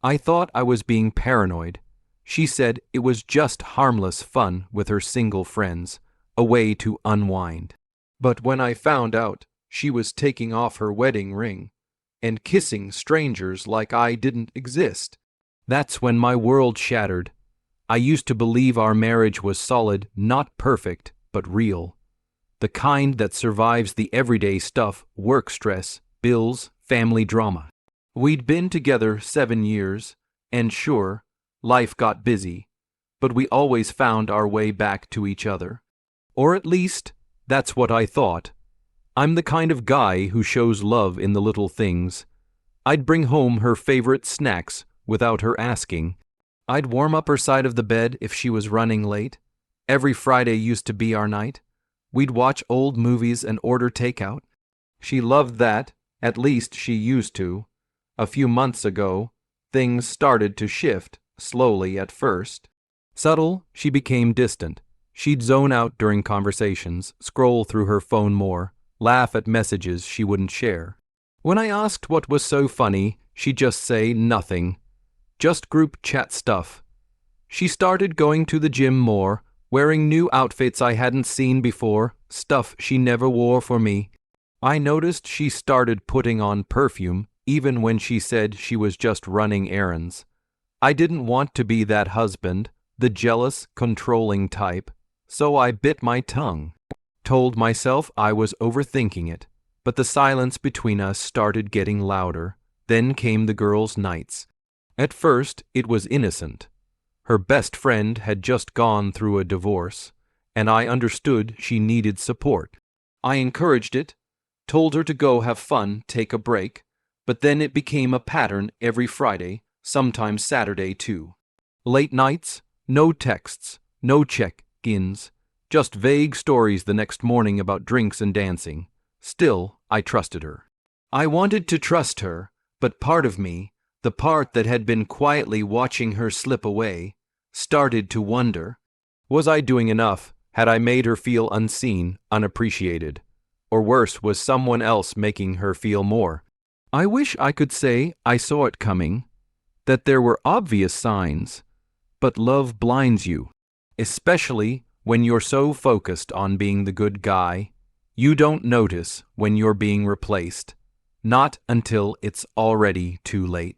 I thought I was being paranoid. She said it was just harmless fun with her single friends, a way to unwind. But when I found out she was taking off her wedding ring and kissing strangers like I didn't exist, that's when my world shattered. I used to believe our marriage was solid, not perfect, but real. The kind that survives the everyday stuff, work stress, bills, family drama. We'd been together 7 years, and sure, life got busy, but we always found our way back to each other. Or at least, that's what I thought. I'm the kind of guy who shows love in the little things. I'd bring home her favorite snacks without her asking. I'd warm up her side of the bed if she was running late. Every Friday used to be our night. We'd watch old movies and order takeout. She loved that, at least she used to. A few months ago, things started to shift, slowly at first. Subtle, she became distant. She'd zone out during conversations, scroll through her phone more, laugh at messages she wouldn't share. When I asked what was so funny, she'd just say nothing. Just group chat stuff. She started going to the gym more, wearing new outfits I hadn't seen before, stuff she never wore for me. I noticed she started putting on perfume, even when she said she was just running errands. I didn't want to be that husband, the jealous, controlling type, so I bit my tongue. Told myself I was overthinking it, but the silence between us started getting louder. Then came the girls' nights. At first, it was innocent. Her best friend had just gone through a divorce, and I understood she needed support. I encouraged it, told her to go have fun, take a break, but then it became a pattern every Friday, sometimes Saturday too. Late nights, no texts, no check-ins, just vague stories the next morning about drinks and dancing. Still, I trusted her. I wanted to trust her, but part of me, the part that had been quietly watching her slip away, started to wonder, was I doing enough? Had I made her feel unseen, unappreciated? Or worse, was someone else making her feel more? I wish I could say I saw it coming, that there were obvious signs, but love blinds you, especially when you're so focused on being the good guy. You don't notice when you're being replaced, not until it's already too late.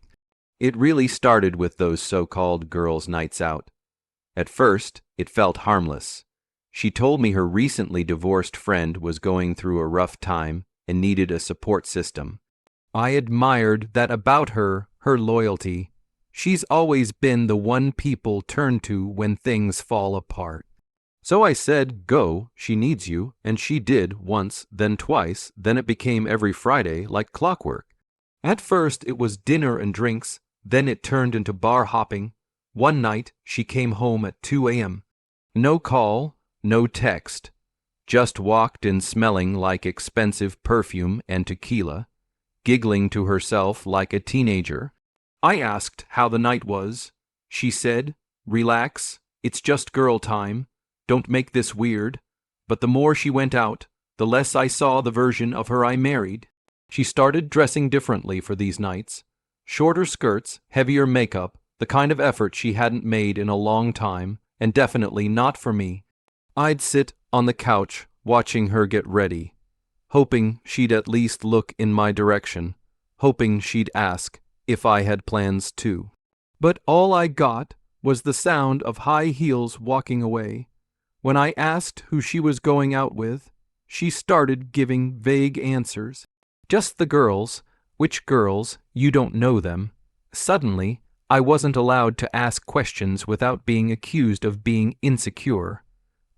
It really started with those so-called girls' nights out. At first, it felt harmless. She told me her recently divorced friend was going through a rough time and needed a support system. I admired that about her, her loyalty. She's always been the one people turn to when things fall apart. So I said, go, she needs you, and she did once, then twice, then it became every Friday like clockwork. At first it was dinner and drinks, then it turned into bar hopping. One night she came home at 2 a.m. No call, no text. Just walked in smelling like expensive perfume and tequila, giggling to herself like a teenager. I asked how the night was. She said, relax, it's just girl time. Don't make this weird. But the more she went out, the less I saw the version of her I married. She started dressing differently for these nights. Shorter skirts, heavier makeup, the kind of effort she hadn't made in a long time, and definitely not for me. I'd sit on the couch watching her get ready, hoping she'd at least look in my direction, hoping she'd ask if I had plans too. But all I got was the sound of high heels walking away. When I asked who she was going out with, she started giving vague answers. Just the girls. Which girls? You don't know them. Suddenly, I wasn't allowed to ask questions without being accused of being insecure.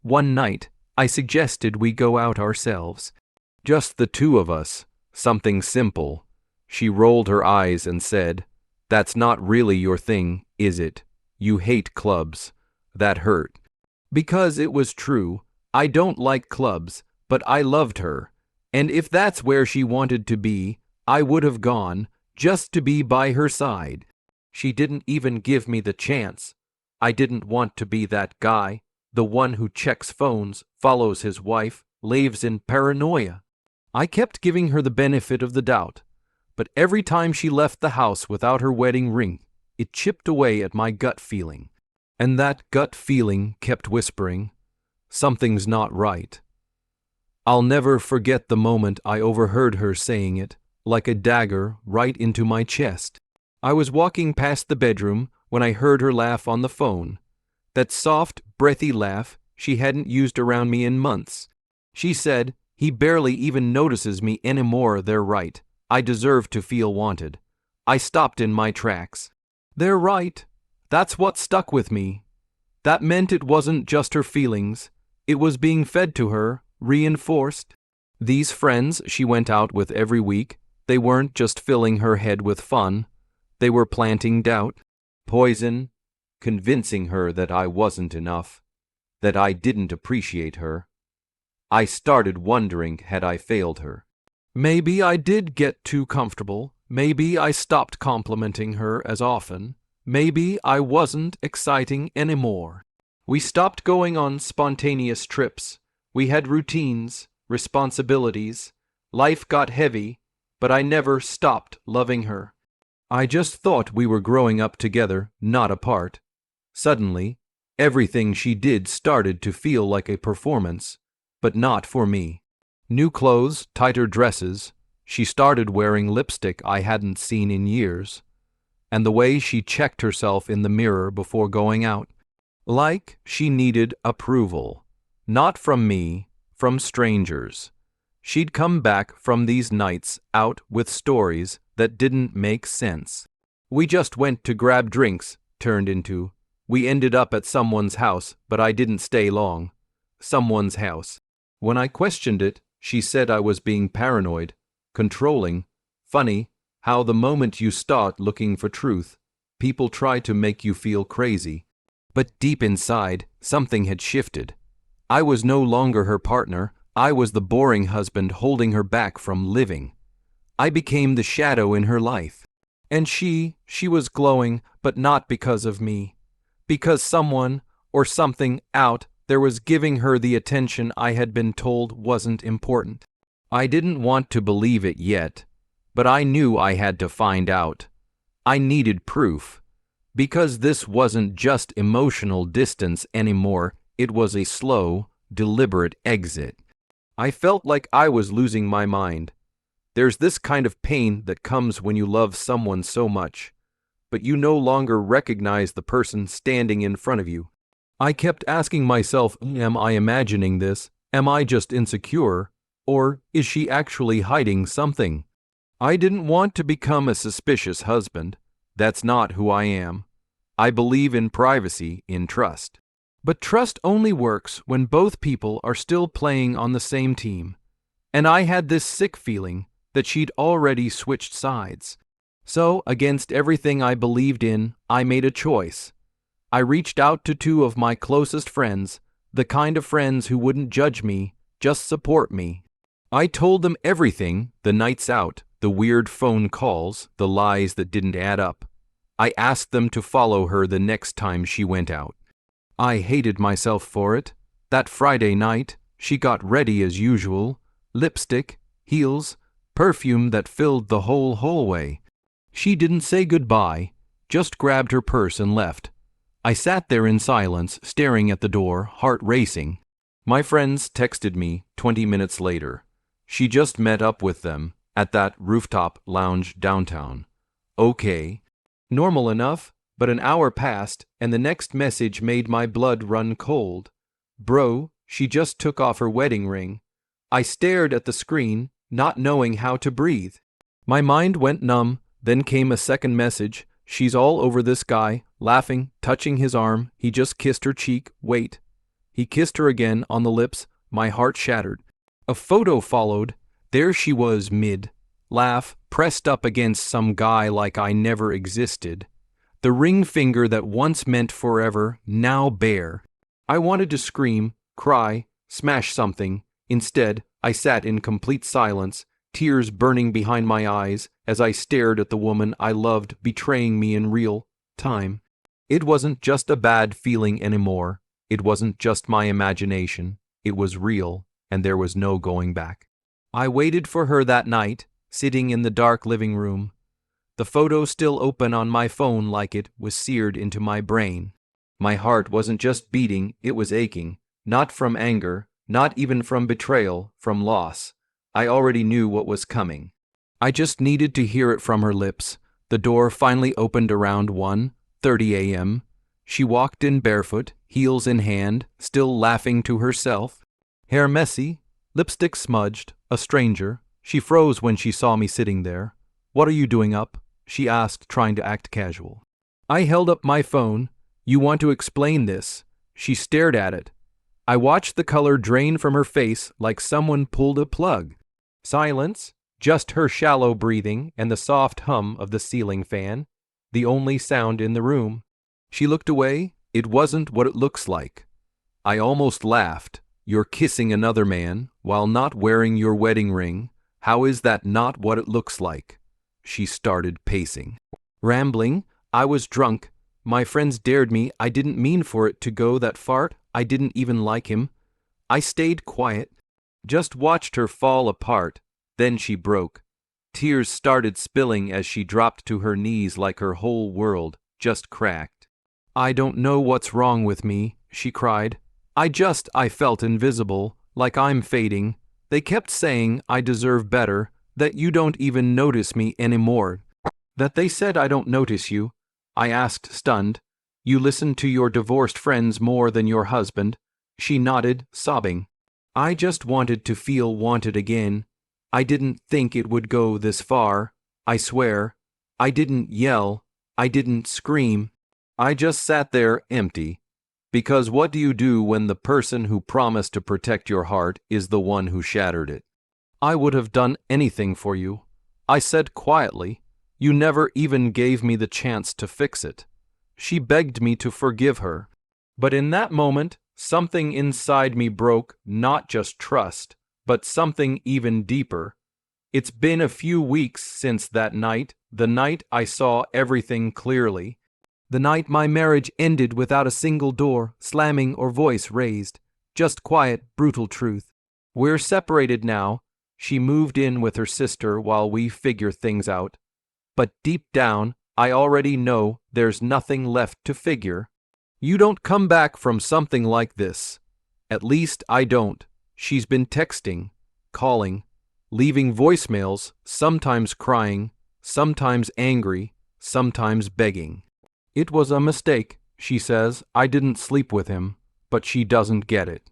One night, I suggested we go out ourselves. Just the two of us. Something simple. She rolled her eyes and said, "That's not really your thing, is it? You hate clubs." That hurt. Because it was true. I don't like clubs, but I loved her. And if that's where she wanted to be, I would have gone, just to be by her side. She didn't even give me the chance. I didn't want to be that guy, the one who checks phones, follows his wife, lives in paranoia. I kept giving her the benefit of the doubt, but every time she left the house without her wedding ring, it chipped away at my gut feeling. And that gut feeling kept whispering, "Something's not right." I'll never forget the moment I overheard her saying it, like a dagger right into my chest. I was walking past the bedroom when I heard her laugh on the phone. That soft, breathy laugh she hadn't used around me in months. She said, "He barely even notices me anymore, they're right. I deserve to feel wanted." I stopped in my tracks. They're right. That's what stuck with me. That meant it wasn't just her feelings. It was being fed to her, reinforced. These friends she went out with every week, they weren't just filling her head with fun. They were planting doubt, poison, convincing her that I wasn't enough, that I didn't appreciate her. I started wondering, had I failed her? Maybe I did get too comfortable. Maybe I stopped complimenting her as often. Maybe I wasn't exciting anymore. We stopped going on spontaneous trips. We had routines, responsibilities. Life got heavy, but I never stopped loving her. I just thought we were growing up together, not apart. Suddenly, everything she did started to feel like a performance, but not for me. New clothes, tighter dresses. She started wearing lipstick I hadn't seen in years. And the way she checked herself in the mirror before going out. Like she needed approval. Not from me, from strangers. She'd come back from these nights out with stories that didn't make sense. We just went to grab drinks, turned into. We ended up at someone's house, but I didn't stay long. Someone's house. When I questioned it, she said I was being paranoid, controlling. Funny how the moment you start looking for truth, people try to make you feel crazy. But deep inside, something had shifted. I was no longer her partner. I was the boring husband holding her back from living. I became the shadow in her life. And she was glowing, but not because of me. Because someone or something out there was giving her the attention I had been told wasn't important. I didn't want to believe it yet, but I knew I had to find out. I needed proof. Because this wasn't just emotional distance anymore, it was a slow, deliberate exit. I felt like I was losing my mind. There's this kind of pain that comes when you love someone so much, but you no longer recognize the person standing in front of you. I kept asking myself, am I imagining this? Am I just insecure? Or is she actually hiding something? I didn't want to become a suspicious husband. That's not who I am. I believe in privacy, in trust. But trust only works when both people are still playing on the same team. And I had this sick feeling that she'd already switched sides. So, against everything I believed in, I made a choice. I reached out to two of my closest friends, the kind of friends who wouldn't judge me, just support me. I told them everything, the nights out, the weird phone calls, the lies that didn't add up. I asked them to follow her the next time she went out. I hated myself for it. That Friday night, she got ready as usual. Lipstick, heels, perfume that filled the whole hallway. She didn't say goodbye, just grabbed her purse and left. I sat there in silence, staring at the door, heart racing. My friends texted me 20 minutes later. She just met up with them at that rooftop lounge downtown. Okay. Normal enough, but an hour passed, and the next message made my blood run cold. Bro, she just took off her wedding ring. I stared at the screen, not knowing how to breathe. My mind went numb, then came a second message. She's all over this guy, laughing, touching his arm. He just kissed her cheek. Wait. He kissed her again on the lips. My heart shattered. A photo followed. There she was mid-laugh, pressed up against some guy like I never existed. The ring finger that once meant forever, now bare. I wanted to scream, cry, smash something. Instead, I sat in complete silence, tears burning behind my eyes as I stared at the woman I loved betraying me in real time. It wasn't just a bad feeling anymore. It wasn't just my imagination. It was real, and there was no going back. I waited for her that night, sitting in the dark living room. the photo still open on my phone like it was seared into my brain. My heart wasn't just beating, it was aching, not from anger, not even from betrayal, from loss. I already knew what was coming. I just needed to hear it from her lips. The door finally opened around 1:30 a.m. She walked in barefoot, heels in hand, still laughing to herself. Hair messy, lipstick smudged, a stranger. She froze when she saw me sitting there. "What are you doing up?" she asked, trying to act casual. I held up my phone. "You want to explain this?" She stared at it. I watched the color drain from her face like someone pulled a plug. Silence, just her shallow breathing and the soft hum of the ceiling fan, the only sound in the room. She looked away. "It wasn't what it looks like." I almost laughed. "You're kissing another man while not wearing your wedding ring. How is that not what it looks like?" She started pacing. Rambling. "I was drunk. My friends dared me. I didn't mean for it to go that far. I didn't even like him." I stayed quiet, just watched her fall apart. Then she broke. Tears started spilling as she dropped to her knees like her whole world just cracked. "I don't know what's wrong with me," she cried. I felt invisible, like I'm fading. They kept saying I deserve better, that you don't even notice me anymore. That they said I don't notice you." I asked, stunned. "You listen to your divorced friends more than your husband." She nodded, sobbing. "I just wanted to feel wanted again. I didn't think it would go this far. I swear. I didn't yell. I didn't scream. I just sat there empty. Because what do you do when the person who promised to protect your heart is the one who shattered it?" "I would have done anything for you," I said quietly. "You never even gave me the chance to fix it." She begged me to forgive her. But in that moment, something inside me broke, not just trust, but something even deeper. It's been a few weeks since that night, the night I saw everything clearly. The night my marriage ended without a single door slamming or voice raised. Just quiet, brutal truth. "We're separated now." She moved in with her sister while we figure things out. But deep down, I already know there's nothing left to figure. You don't come back from something like this. At least I don't. She's been texting, calling, leaving voicemails, sometimes crying, sometimes angry, sometimes begging. "It was a mistake," she says. "I didn't sleep with him." But she doesn't get it.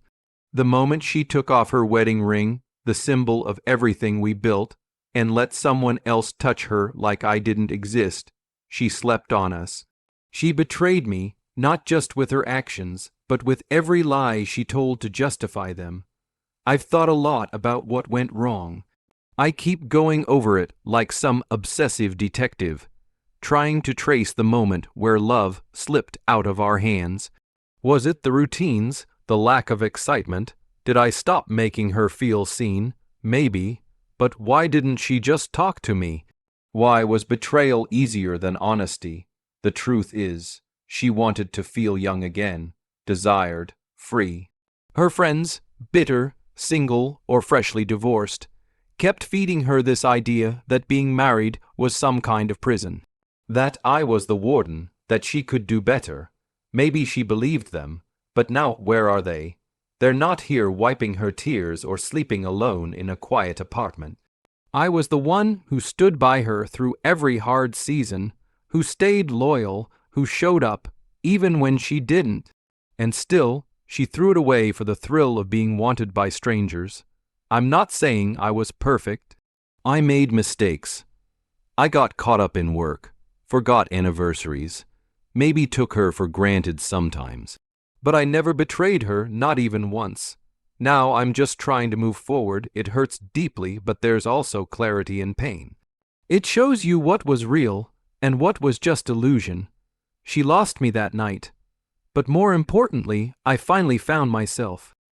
The moment she took off her wedding ring, the symbol of everything we built, and let someone else touch her like I didn't exist, she slept on us. She betrayed me, not just with her actions, but with every lie she told to justify them. I've thought a lot about what went wrong. I keep going over it like some obsessive detective, trying to trace the moment where love slipped out of our hands. Was it the routines, the lack of excitement? Did I stop making her feel seen? Maybe. But why didn't she just talk to me? Why was betrayal easier than honesty? The truth is, she wanted to feel young again, desired, free. Her friends, bitter, single, or freshly divorced, kept feeding her this idea that being married was some kind of prison. That I was the warden, that she could do better. Maybe she believed them, but now where are they? They're not here wiping her tears or sleeping alone in a quiet apartment. I was the one who stood by her through every hard season, who stayed loyal, who showed up, even when she didn't. And still, she threw it away for the thrill of being wanted by strangers. I'm not saying I was perfect. I made mistakes. I got caught up in work, forgot anniversaries, maybe took her for granted sometimes. But I never betrayed her, not even once. Now I'm just trying to move forward. It hurts deeply, but there's also clarity in pain. It shows you what was real and what was just illusion. She lost me that night. But more importantly, I finally found myself.